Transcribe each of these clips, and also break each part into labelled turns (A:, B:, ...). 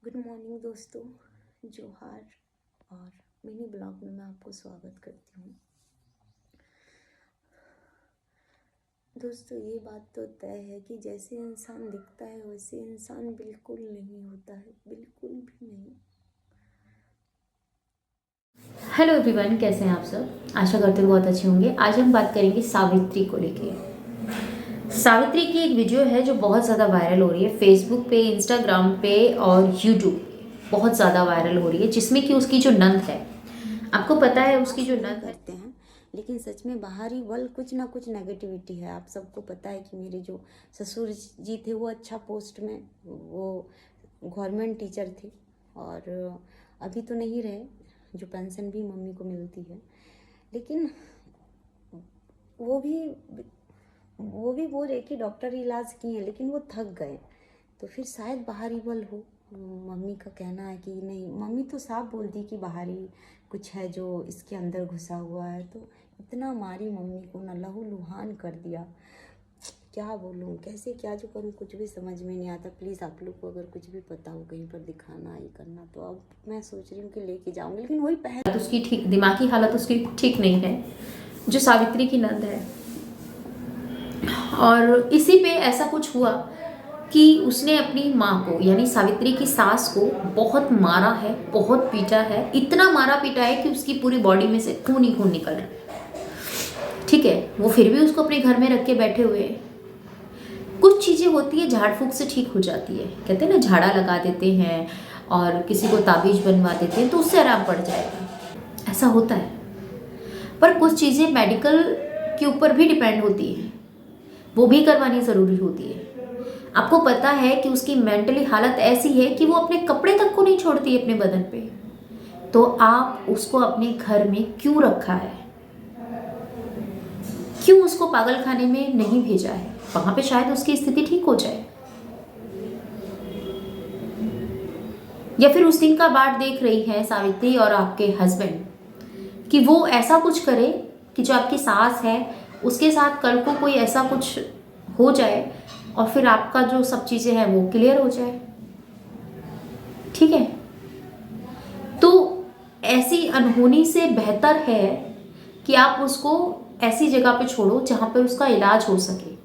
A: Good morning दोस्तों, जोहार। और मिनी ब्लॉग में मैं आपको स्वागत करती हूँ। दोस्तों, ये बात तो तय है कि जैसे इंसान दिखता है वैसे इंसान बिल्कुल नहीं होता है, बिल्कुल भी नहीं।
B: हेलो एवरीवन, कैसे हैं आप सब। आशा करते हैं बहुत अच्छे होंगे। आज हम बात करेंगे सावित्री को लेके। सावित्री की एक वीडियो है जो बहुत ज़्यादा वायरल हो रही है फेसबुक पे, इंस्टाग्राम पे और यूट्यूब पे बहुत ज़्यादा वायरल हो रही है, जिसमें कि उसकी जो नंद है, आपको पता है उसकी जो नंद है,
A: करते हैं लेकिन सच में बाहरी बल कुछ ना कुछ नेगेटिविटी है। आप सबको पता है कि मेरे जो ससुर जी थे वो अच्छा पोस्ट में, वो गवर्नमेंट टीचर थे और अभी तो नहीं रहे, जो पेंशन भी मम्मी को मिलती है। लेकिन वो भी बोल रहे कि डॉक्टर इलाज किए लेकिन वो थक गए, तो फिर शायद बाहरी बल हो। मम्मी का कहना है कि नहीं, मम्मी तो साफ बोलती कि बाहरी कुछ है जो इसके अंदर घुसा हुआ है। तो इतना मारी मम्मी को, ना लहू लुहान कर दिया। क्या बोलूँ, कैसे क्या जो करूँ, कुछ भी समझ में नहीं आता। प्लीज़ आप लोग को अगर कुछ भी पता हो कहीं पर दिखाना ये करना, तो अब मैं सोच रही हूँ कि लेके जाऊँगी। लेकिन वही
B: तो उसकी ठीक दिमागी हालत उसकी ठीक नहीं है, जो सावित्री की नंद है। और इसी पे ऐसा कुछ हुआ कि उसने अपनी माँ को, यानी सावित्री की सास को बहुत मारा है, बहुत पीटा है। इतना मारा पीटा है कि उसकी पूरी बॉडी में से खून ही खून निकल रहा है। ठीक है, वो फिर भी उसको अपने घर में रख के बैठे हुए हैं। कुछ चीज़ें होती है झाड़ फूक से ठीक हो जाती है, कहते हैं ना, झाड़ा लगा देते हैं और किसी को ताबीज बनवा देते हैं तो उससे आराम पड़ जाएगा, ऐसा होता है। पर कुछ चीज़ें मेडिकल के ऊपर भी डिपेंड होती है, वो भी करवानी ज़रूरी होती है। आपको पता है कि उसकी मेंटली हालत ऐसी है कि वो अपने कपड़े तक को नहीं छोड़ती है अपने बदन पे, तो आप उसको अपने घर में क्यों रखा है? क्यों उसको पागल खाने में नहीं भेजा है? वहां पे शायद उसकी स्थिति ठीक हो जाए, या फिर उस दिन का बाट देख रही है सावित्री और आपके हस्बैंड कि वो ऐसा कुछ करे कि जो आपकी सास है उसके साथ कल को कोई ऐसा कुछ हो जाए और फिर आपका जो सब चीज़ें हैं वो क्लियर हो जाए। ठीक है, तो ऐसी अनहोनी से बेहतर है कि आप उसको ऐसी जगह पे छोड़ो जहाँ पर उसका इलाज हो सके।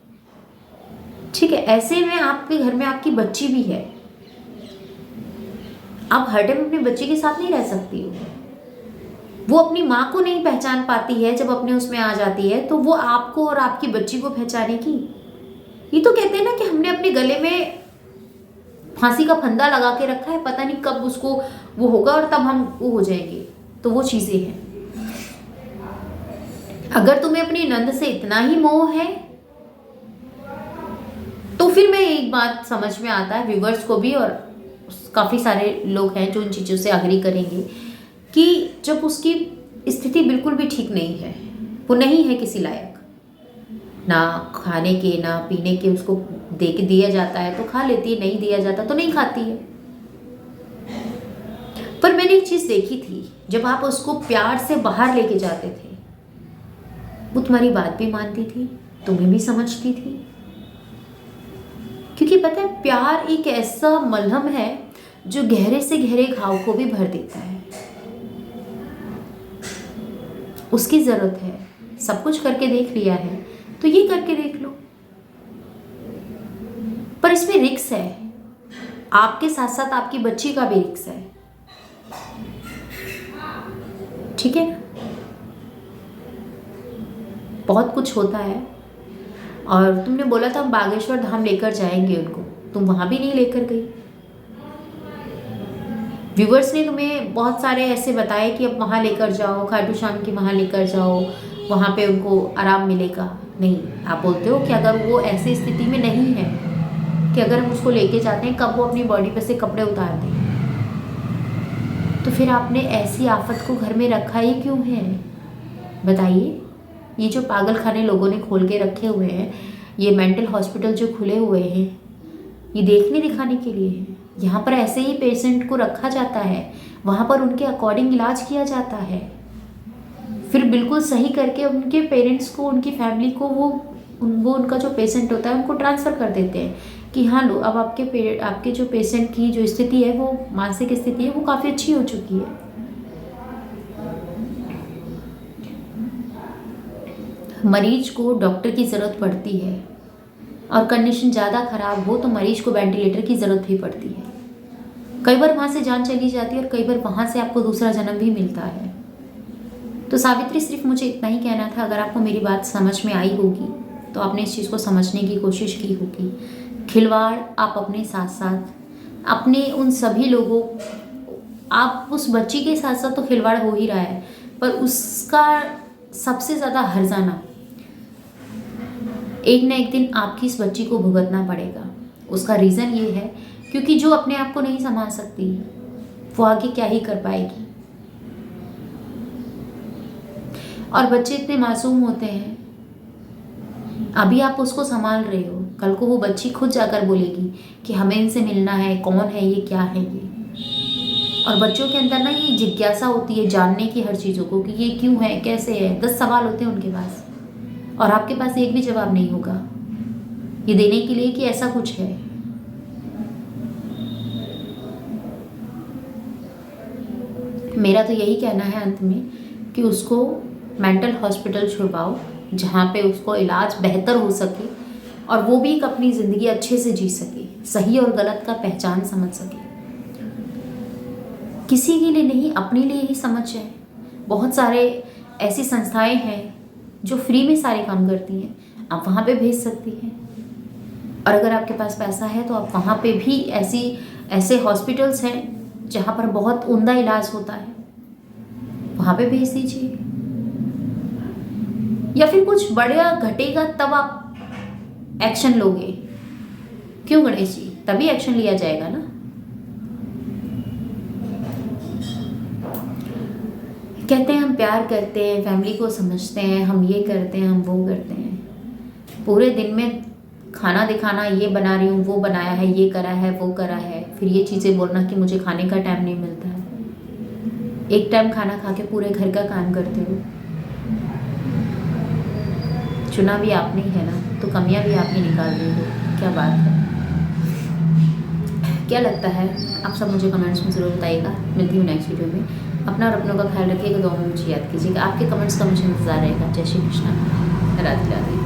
B: ठीक है, ऐसे में आपके घर में आपकी बच्ची भी है, आप हर टाइम अपने बच्चे के साथ नहीं रह सकती हो। वो अपनी माँ को नहीं पहचान पाती है, जब अपने उसमें आ जाती है तो वो आपको और आपकी बच्ची को पहचानेगी। ये तो कहते हैं ना कि हमने अपने गले में फांसी का फंदा लगा के रखा है, पता नहीं कब उसको वो होगा और तब हम वो हो जाएंगे। तो वो चीजें हैं। अगर तुम्हें अपनी नंद से इतना ही मोह है तो फिर मैं एक बात समझ में आता है व्यूवर्स को भी, और काफी सारे लोग हैं जो उन चीजों से अग्री करेंगे कि जब उसकी स्थिति बिल्कुल भी ठीक नहीं है, वो नहीं है किसी लायक, ना खाने के ना पीने के, उसको दे के दिया जाता है तो खा लेती है, नहीं दिया जाता तो नहीं खाती है। पर मैंने एक चीज देखी थी, जब आप उसको प्यार से बाहर लेके जाते थे वो तुम्हारी बात भी मानती थी, तुम्हें भी समझती थी। क्योंकि पता है, प्यार एक ऐसा मलहम है जो गहरे से गहरे घाव को भी भर देता है। उसकी जरूरत है, सब कुछ करके देख लिया है तो ये करके देख लो। पर इसमें रिक्स है, आपके साथ साथ आपकी बच्ची का भी रिक्स है। ठीक है, बहुत कुछ होता है। और तुमने बोला था हम बागेश्वर धाम लेकर जाएंगे उनको, तुम वहां भी नहीं लेकर गई। व्यूवर्स ने तुम्हें बहुत सारे ऐसे बताए कि अब वहां लेकर जाओ, खाटू श्याम की वहां लेकर जाओ, वहां पे उनको आराम मिलेगा। नहीं, आप बोलते हो कि अगर वो ऐसी स्थिति में नहीं है कि अगर हम उसको लेके जाते हैं कब वो अपनी बॉडी पे से कपड़े उतार दें, तो फिर आपने ऐसी आफत को घर में रखा ही क्यों है? बताइए। ये जो पागल खाने लोगों ने खोल के रखे हुए हैं, ये मेंटल हॉस्पिटल जो खुले हुए हैं, ये देखने दिखाने के लिए है। यहाँ पर ऐसे ही पेशेंट को रखा जाता है, वहाँ पर उनके अकॉर्डिंग इलाज किया जाता है, फिर बिल्कुल सही करके उनके पेरेंट्स को, उनकी फैमिली को वो उनका जो पेशेंट होता है उनको ट्रांसफ़र कर देते हैं। कि हाँ लो, अब आपके जो पेशेंट की जो स्थिति है, वो मानसिक स्थिति है, वो काफ़ी अच्छी हो चुकी है। मरीज को डॉक्टर की ज़रूरत पड़ती है, और कंडीशन ज़्यादा ख़राब हो तो मरीज को वेंटिलेटर की ज़रूरत भी पड़ती है। कई बार वहाँ से जान चली जाती है और कई बार वहाँ से आपको दूसरा जन्म भी मिलता है। तो सावित्री, सिर्फ मुझे इतना ही कहना था। अगर आपको मेरी बात समझ में आई होगी तो आपने इस चीज़ को समझने की कोशिश की होगी। खिलवाड़ आप अपने साथ साथ अपने उन सभी लोगों, आप उस बच्ची के साथ साथ तो खिलवाड़ हो ही रहा है, पर उसका सबसे ज़्यादा हर्जाना एक ना एक दिन आपकी इस बच्ची को भुगतना पड़ेगा। उसका रीज़न ये है क्योंकि जो अपने आप को नहीं संभाल सकती वो आगे क्या ही कर पाएगी। और बच्चे इतने मासूम होते हैं, अभी आप उसको संभाल रहे हो, कल को वो बच्ची खुद जाकर बोलेगी कि हमें इनसे मिलना है, कौन है ये, क्या है ये। और बच्चों के अंदर ना ये जिज्ञासा होती है जानने की हर चीज़ों को, कि ये क्यों है, कैसे है। 10 सवाल होते हैं उनके पास, और आपके पास एक भी जवाब नहीं होगा ये देने के लिए कि ऐसा कुछ है। मेरा तो यही कहना है अंत में कि उसको मेंटल हॉस्पिटल छुड़वाओ, जहाँ पे उसको इलाज बेहतर हो सके और वो भी एक अपनी ज़िंदगी अच्छे से जी सके, सही और गलत का पहचान समझ सके। किसी के लिए नहीं, अपने लिए ही समझ जाए। बहुत सारे ऐसी संस्थाएं हैं जो फ्री में सारे काम करती हैं, आप वहाँ पे भेज सकती हैं। और अगर आपके पास पैसा है तो आप वहाँ पे भी ऐसे हॉस्पिटल्स हैं जहाँ पर बहुत उम्दा इलाज होता है, वहाँ पे भेज दीजिए। या फिर कुछ बढ़िया घटेगा तब आप एक्शन लोगे। क्यों गणेश जी, तभी एक्शन लिया जाएगा ना। कहते हैं हम प्यार करते हैं, फैमिली को समझते हैं, हम ये करते हैं, हम वो करते हैं। पूरे दिन में खाना दिखाना, ये बना रही हूँ, वो बनाया है, ये करा है, वो करा है, फिर ये चीज़ें बोलना कि मुझे खाने का टाइम नहीं मिलता है। एक टाइम खाना खा के पूरे घर का काम करते हो। चुना भी आपने ही है ना, तो कमियां भी आप ही निकाल रही हो। क्या बात है। क्या लगता है आप सब मुझे कमेंट्स में ज़रूर बताइएगा। मिलती हूँ नेक्स्ट वीडियो में। अपना और अपनों का ख्याल रखिएगा, दुआ में मुझे याद कीजिएगा। आपके कमेंट्स का मुझे इंतज़ार रहेगा। जय श्री कृष्णा, राधे राधे।